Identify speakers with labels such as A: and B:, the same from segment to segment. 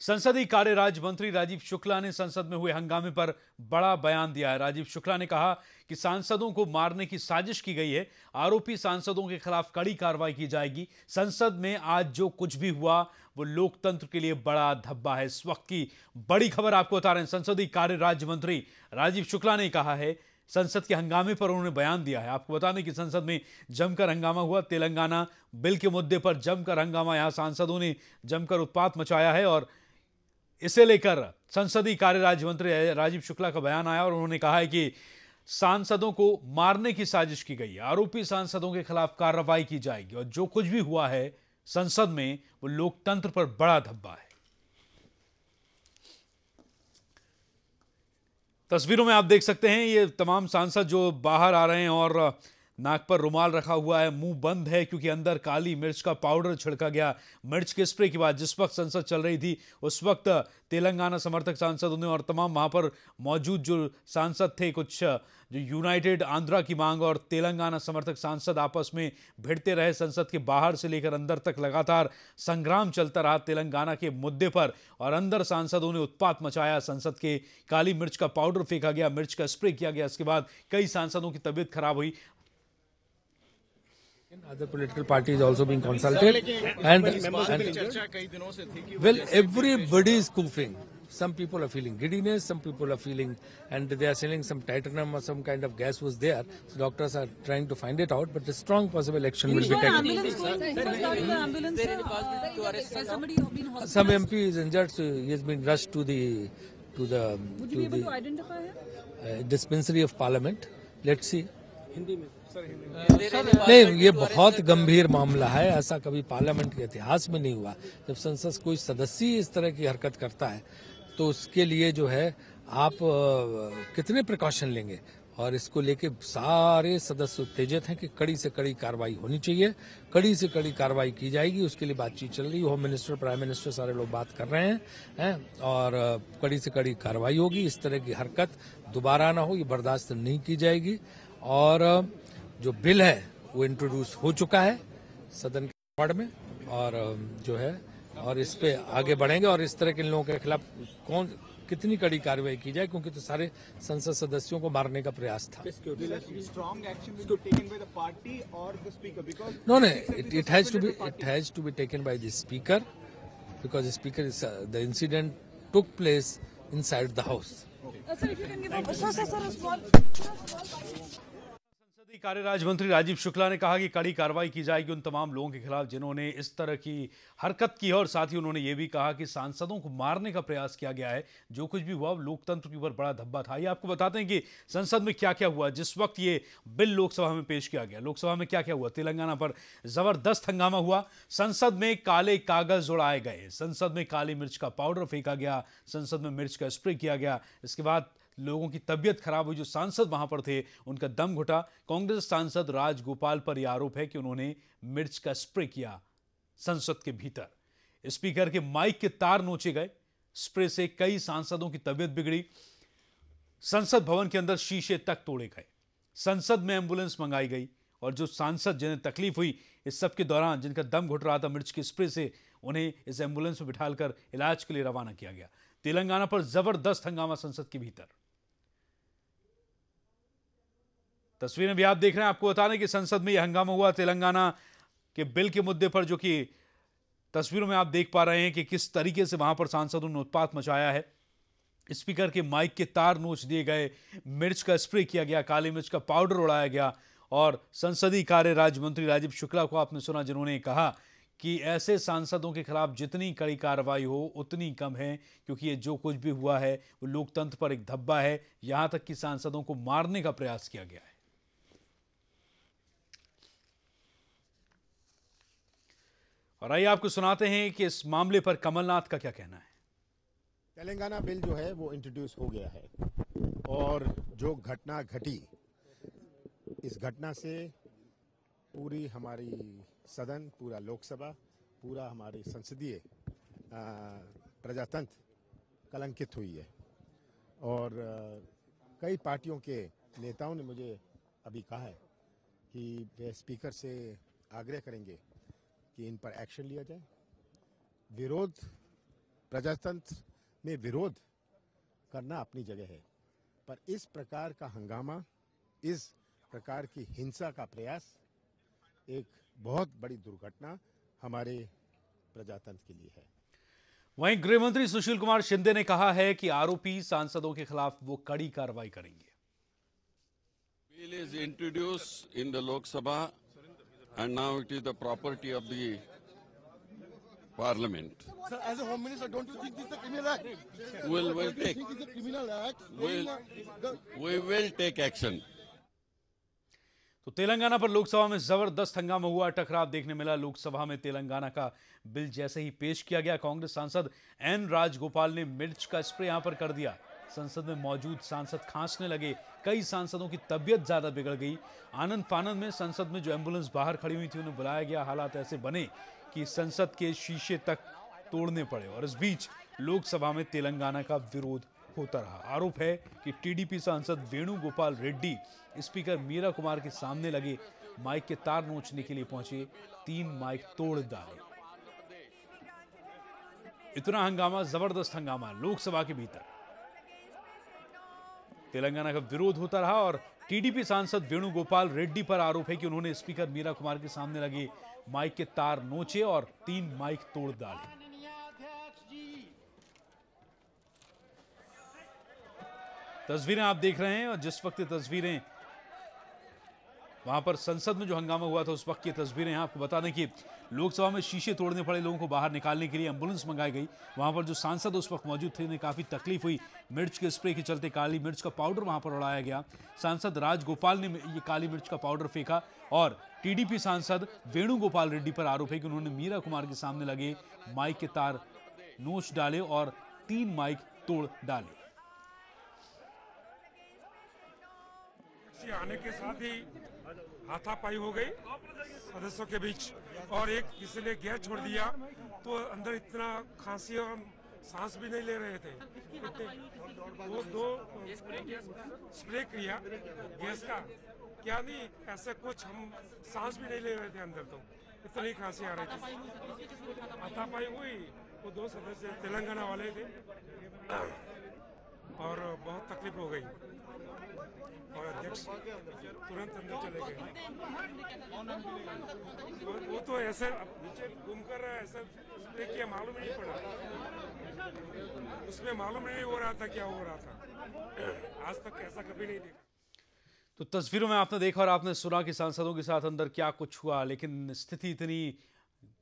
A: संसदीय कार्य राज्य मंत्री राजीव शुक्ला ने संसद में हुए हंगामे पर बड़ा बयान दिया है। राजीव शुक्ला ने कहा कि सांसदों को मारने की साजिश की गई है। आरोपी सांसदों के खिलाफ कड़ी कार्रवाई की जाएगी। संसद में आज जो कुछ भी हुआ वो लोकतंत्र के लिए बड़ा धब्बा है। इस वक्त की बड़ी खबर आपको बता रहे हैं। संसदीय कार्य राज्य मंत्री राजीव शुक्ला ने कहा है, संसद के हंगामे पर उन्होंने बयान दिया है। आपको बता दें कि संसद में जमकर हंगामा हुआ। तेलंगाना बिल के मुद्दे पर जमकर हंगामा, यहां सांसदों ने जमकर उत्पात मचाया है और इसे लेकर संसदीय कार्य राज्य मंत्री राजीव शुक्ला का बयान आया और उन्होंने कहा है कि सांसदों को मारने की साजिश की गई है। आरोपी सांसदों के खिलाफ कार्रवाई की जाएगी और जो कुछ भी हुआ है संसद में वो लोकतंत्र पर बड़ा धब्बा है। तस्वीरों में आप देख सकते हैं ये तमाम सांसद जो बाहर आ रहे हैं और नाक पर रुमाल रखा हुआ है, मुंह बंद है क्योंकि अंदर काली मिर्च का पाउडर छिड़का गया। मिर्च के स्प्रे के बाद जिस वक्त संसद चल रही थी उस वक्त तेलंगाना समर्थक सांसदों ने और तमाम वहां पर मौजूद जो सांसद थे, कुछ जो यूनाइटेड आंध्रा की मांग और तेलंगाना समर्थक सांसद आपस में भिड़ते रहे। संसद के बाहर से लेकर अंदर तक लगातार संग्राम चलता रहा तेलंगाना के मुद्दे पर और अंदर सांसदों ने उत्पात मचाया। संसद के काली मिर्च का पाउडर फेंका गया, मिर्च का स्प्रे किया गया। इसके बाद कई सांसदों की तबीयत खराब हुई।
B: Other political parties also being consulted, and well, everybody is coughing. Some people are feeling giddiness, some people are feeling, and they are selling some titanium or some kind of gas was there. So doctors are trying to find it out, but a strong possible action will be taken. Some MP is injured, so he has been rushed to the
C: Would you be able to identify him?
B: dispensary of Parliament. Let's see. नहीं, ये बहुत गंभीर मामला है। ऐसा कभी parliament के इतिहास में नहीं हुआ। जब संसद कोई सदस्य इस तरह की हरकत करता है तो उसके लिए जो है आप कितने प्रिकॉशन लेंगे, और इसको लेके सारे सदस्य उत्तेजित हैं कि कड़ी से कड़ी कार्रवाई होनी चाहिए, कड़ी से कड़ी कार्रवाई की जाएगी। उसके लिए बातचीत चल रही है। होम मिनिस्टर, प्राइम मिनिस्टर, सारे लोग बात कर रहे हैं और कड़ी से कड़ी कार्रवाई होगी। इस तरह की हरकत दोबारा ना हो, ये बर्दाश्त नहीं की जाएगी। और जो बिल है वो इंट्रोड्यूस हो चुका है सदन के वार्ड में और जो है और इस पे आगे बढ़ेंगे और इस तरह के लोगों के खिलाफ कितनी कड़ी कार्रवाई की जाए, क्योंकि तो सारे संसद सदस्यों को मारने का प्रयास था। No, it has to be taken by the speaker because the speaker is the incident took place inside the house.
A: संसदीय कार्य राज्य मंत्री राजीव शुक्ला ने कहा कि कड़ी कार्रवाई की जाएगी उन तमाम लोगों के खिलाफ जिन्होंने इस तरह की हरकत की है और साथ ही उन्होंने ये भी कहा कि सांसदों को मारने का प्रयास किया गया है। जो कुछ भी हुआ लोकतंत्र के ऊपर बड़ा धब्बा था। ये आपको बताते हैं कि संसद में क्या क्या हुआ जिस वक्त ये बिल लोकसभा में पेश किया गया। लोकसभा में क्या क्या हुआ, तेलंगाना पर जबरदस्त हंगामा हुआ। संसद में काले कागज उड़ाए गए, संसद में काली मिर्च का पाउडर फेंका गया, संसद में मिर्च का स्प्रे किया गया। इसके बाद लोगों की तबीयत खराब हुई। जो सांसद वहां पर थे उनका दम घुटा। कांग्रेस सांसद राजगोपाल पर यह आरोप है कि उन्होंने मिर्च का स्प्रे किया संसद के भीतर। स्पीकर के माइक के तार नोचे गए। स्प्रे से कई सांसदों की तबीयत बिगड़ी। संसद भवन के अंदर शीशे तक तोड़े गए। संसद में एंबुलेंस मंगाई गई और जो सांसद जिन्हें तकलीफ हुई इस सब के दौरान, जिनका दम घुट रहा था मिर्च के स्प्रे से, उन्हें इस एंबुलेंस में बिठाकर इलाज के लिए रवाना किया गया। तेलंगाना पर जबरदस्त हंगामा संसद के भीतर। तस्वीरें भी आप देख रहे हैं। आपको बता दें कि संसद में यह हंगामा हुआ तेलंगाना के बिल के मुद्दे पर, जो कि तस्वीरों में आप देख पा रहे हैं कि किस तरीके से वहां पर सांसदों ने उत्पात मचाया है। स्पीकर के माइक के तार नोच दिए गए, मिर्च का स्प्रे किया गया, काली मिर्च का पाउडर उड़ाया गया। और संसदीय कार्य राज्य मंत्री राजीव शुक्ला को आपने सुना जिन्होंने कहा कि ऐसे सांसदों के खिलाफ जितनी कड़ी कार्रवाई हो उतनी कम है, क्योंकि ये जो कुछ भी हुआ है वो लोकतंत्र पर एक धब्बा है। यहां तक कि सांसदों को मारने का प्रयास किया गया है। और आइए आपको सुनाते हैं कि इस मामले पर कमलनाथ का क्या कहना है।
D: तेलंगाना बिल जो है वो इंट्रोड्यूस हो गया है और जो घटना घटी, इस घटना से पूरी हमारी सदन, पूरा लोकसभा, पूरा हमारी संसदीय प्रजातंत्र कलंकित हुई है। और कई पार्टियों के नेताओं ने मुझे अभी कहा है कि वे स्पीकर से आग्रह करेंगे कि इन पर एक्शन लिया जाए। विरोध प्रजातंत्र में विरोध करना अपनी जगह है, पर इस प्रकार का हंगामा, इस प्रकार की हिंसा का प्रयास एक बहुत बड़ी दुर्घटना हमारे प्रजातंत्र के लिए है।
A: वहीं गृह मंत्री सुशील कुमार शिंदे ने कहा है कि आरोपी सांसदों के खिलाफ वो कड़ी कार्रवाई करेंगे।
E: Bill is introduced in the Lok Sabha and now it is the property of the Parliament.
F: Sir, as a Home Minister, don't you think this is a criminal act?
E: We'll take.
F: Think it's a criminal act?
E: We will take action.
A: तो तेलंगाना पर लोकसभा में जबरदस्त हंगामा हुआ, टकराव देखने मिला। लोकसभा में तेलंगाना का बिल जैसे ही पेश किया गया, कांग्रेस सांसद एन राजगोपाल ने मिर्च का स्प्रे यहां पर कर दिया। संसद में मौजूद सांसद खांसने लगे, कई सांसदों की तबीयत ज्यादा बिगड़ गई। आनंद फानंद में संसद में जो एम्बुलेंस बाहर खड़ी हुई थी उन्हें बुलाया गया। हालात ऐसे बने कि संसद के शीशे तक तोड़ने पड़े और इस बीच लोकसभा में तेलंगाना का विरोध होता रहा। आरोप है कि टीडीपी सांसद वेणुगोपाल रेड्डी स्पीकर मीरा कुमार के सामने लगे माइक के तार नोचने के लिए पहुंचे, 3 माइक तोड़ डाले। इतना हंगामा, जबरदस्त हंगामा लोकसभा के भीतर। तेलंगाना का विरोध होता रहा और टीडीपी सांसद वेणुगोपाल रेड्डी पर आरोप है कि उन्होंने स्पीकर मीरा कुमार के सामने लगे माइक के तार नोचे और 3 माइक तोड़ डाले। तस्वीरें आप देख रहे हैं और जिस वक्त ये तस्वीरें वहां पर संसद में जो हंगामा हुआ था उस वक्त की तस्वीरें हैं। आपको बता दें कि लोकसभा में शीशे तोड़ने पड़े, लोगों को बाहर निकालने के लिए एम्बुलेंस मंगाई गई। वहां पर जो सांसद उस वक्त मौजूद थे उन्हें काफी तकलीफ हुई। मिर्च के स्प्रे के चलते काली मिर्च का पाउडर वहां पर उड़ाया गया। सांसद राजगोपाल ने ये काली मिर्च का पाउडर फेंका और टीडीपी सांसद वेणुगोपाल रेड्डी पर आरोप है कि उन्होंने मीरा कुमार के सामने लगे माइक के तार नोच डाले और 3 माइक तोड़ डाले।
G: आने के साथ ही हाथापाई हो गई सदस्यों के बीच और एक किसी ने गैस छोड़ दिया तो अंदर इतना खांसी और सांस भी नहीं ले रहे थे। वो 2 स्प्रे किया गैस का, क्या नहीं ऐसा कुछ, हम सांस भी नहीं ले रहे थे अंदर, तो इतनी खांसी आ रही थी। हाथापाई हुई, वो 2 सदस्य तेलंगाना वाले थे और बहुत तकलीफ हो गई और अध्यक्ष तुरंत अंदर चले गए। वो तो ऐसे नीचे घूमकर ऐसा स्प्रे किया, मालूम नहीं पड़ा, उसमें मालूम नहीं हो रहा था क्या हो रहा था। आज तक ऐसा कभी नहीं देखा।
A: तो तस्वीरों में आपने देखा और आपने सुना कि सांसदों के साथ अंदर क्या कुछ हुआ, लेकिन स्थिति इतनी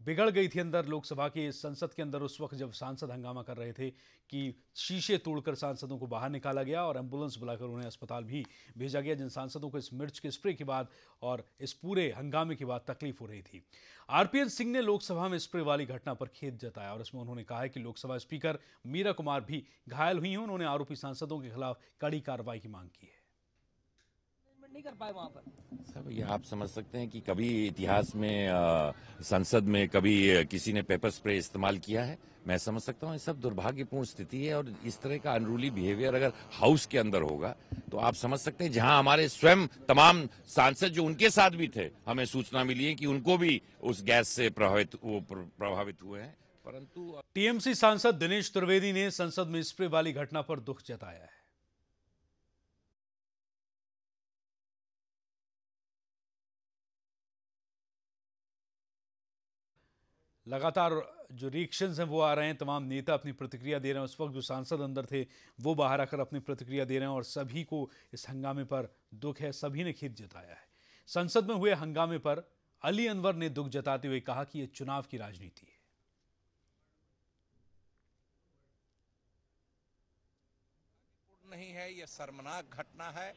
A: बिगड़ गई थी अंदर लोकसभा के संसद के अंदर उस वक्त जब सांसद हंगामा कर रहे थे कि शीशे तोड़कर सांसदों को बाहर निकाला गया और एम्बुलेंस बुलाकर उन्हें अस्पताल भी भेजा गया, जिन सांसदों को इस मिर्च के स्प्रे के बाद और इस पूरे हंगामे के बाद तकलीफ हो रही थी। आरपीएन सिंह ने लोकसभा में स्प्रे वाली घटना पर खेद जताया और इसमें उन्होंने कहा है कि लोकसभा स्पीकर मीरा कुमार भी घायल हुई हैं। उन्होंने आरोपी सांसदों के खिलाफ कड़ी कार्रवाई की मांग की है।
C: नहीं कर पाए वहां पर।
H: सब ये आप समझ सकते हैं कि कभी इतिहास में संसद में कभी किसी ने पेपर स्प्रे इस्तेमाल किया है। मैं समझ सकता हूँ ये सब दुर्भाग्यपूर्ण स्थिति है और इस तरह का अनरूली बिहेवियर अगर हाउस के अंदर होगा तो आप समझ सकते हैं जहां हमारे स्वयं तमाम सांसद जो उनके साथ भी थे, हमें सूचना मिली है कि उनको भी उस गैस से प्रभावित हुए हैं। परंतु
A: टीएमसी सांसद दिनेश त्रिवेदी ने संसद में स्प्रे वाली घटना पर दुख जताया है। लगातार जो रिएक्शंस हैं वो आ रहे हैं, तमाम नेता अपनी प्रतिक्रिया दे रहे हैं। उस वक्त जो सांसद अंदर थे वो बाहर आकर अपनी प्रतिक्रिया दे रहे हैं और सभी को इस हंगामे पर दुख है, सभी ने खेद जताया है। संसद में हुए हंगामे पर अली अनवर ने दुख जताते हुए कहा कि यह चुनाव की राजनीति है।
I: नहीं है, ये शर्मनाक घटना है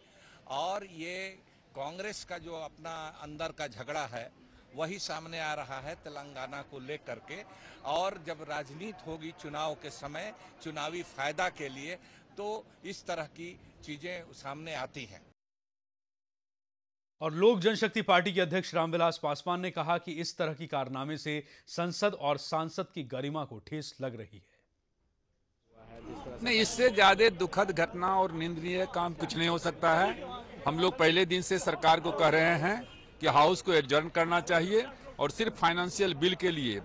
I: और ये कांग्रेस का जो अपना अंदर का झगड़ा है वही सामने आ रहा है तेलंगाना को लेकर के। और जब राजनीति होगी चुनाव के समय, चुनावी फायदा के लिए, तो इस तरह की चीजें सामने आती हैं।
A: और लोक जनशक्ति पार्टी के अध्यक्ष रामविलास पासवान ने कहा कि इस तरह की कारनामे से संसद और सांसद की गरिमा को ठेस लग रही है।
J: नहीं, इससे ज्यादा दुखद घटना और निंदनीय काम कुछ नहीं हो सकता है। हम लोग पहले दिन से सरकार को कह रहे हैं कि हाउस को एडजर्न करना चाहिए और सिर्फ फाइनेंशियल बिल के लिए,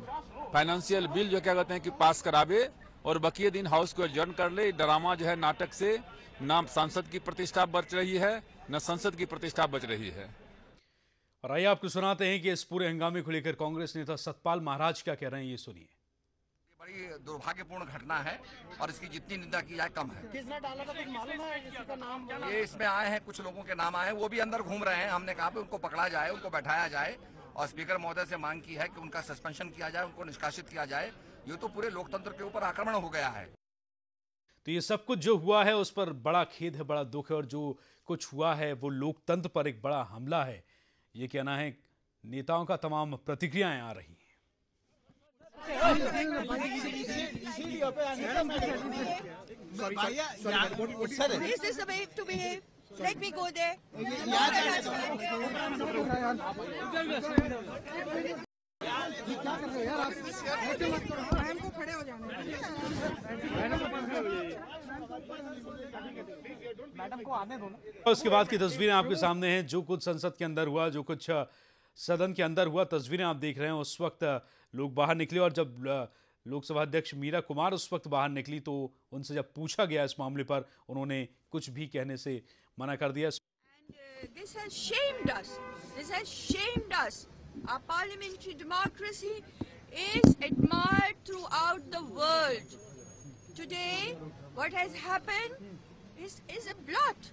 J: फाइनेंशियल बिल जो क्या कहते हैं कि पास करावे और बकिया दिन हाउस को एडजर्न कर ले। ड्रामा जो है, नाटक से ना सांसद की प्रतिष्ठा बच रही है, न संसद की प्रतिष्ठा बच रही है।
A: और आइए आपको सुनाते हैं कि इस पूरे हंगामे को लेकर कांग्रेस नेता सतपाल महाराज क्या कह रहे हैं, ये सुनिए।
K: बड़ी दुर्भाग्यपूर्ण घटना है और इसकी जितनी निंदा की जाए कम है।
F: किसने डाला था कुछ मालूम है? किसी का नाम?
K: ये इसमें आए हैं, कुछ लोगों के नाम आए हैं, वो भी अंदर घूम रहे हैं। हमने कहा उनको पकड़ा जाए, उनको बैठाया जाए और स्पीकर महोदय से मांग की है कि उनका सस्पेंशन किया जाए, उनको निष्कासित किया जाए। ये तो पूरे लोकतंत्र के ऊपर आक्रमण हो गया है।
A: तो ये सब कुछ जो हुआ है उस पर बड़ा खेद है, बड़ा दुख है, और जो कुछ हुआ है वो लोकतंत्र पर एक बड़ा हमला है, ये कहना है नेताओं का। तमाम प्रतिक्रियाएं आ रही हैं। उसके बाद की तस्वीरें आपके सामने हैं, जो कुछ संसद के अंदर हुआ, जो कुछ सदन के अंदर हुआ, तस्वीरें आप देख रहे हैं। उस वक्त लोग बाहर निकले और जब लोकसभा अध्यक्ष मीरा कुमार उस वक्त बाहर निकली तो उनसे जब पूछा गया इस मामले पर, उन्होंने कुछ भी कहने से मना कर दिया।
L: This has shamed us. This has shamed us. Our parliamentary democracy is admired throughout the world. Today, what has happened is a blot.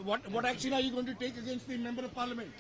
F: What action are you going to take against the member of parliament?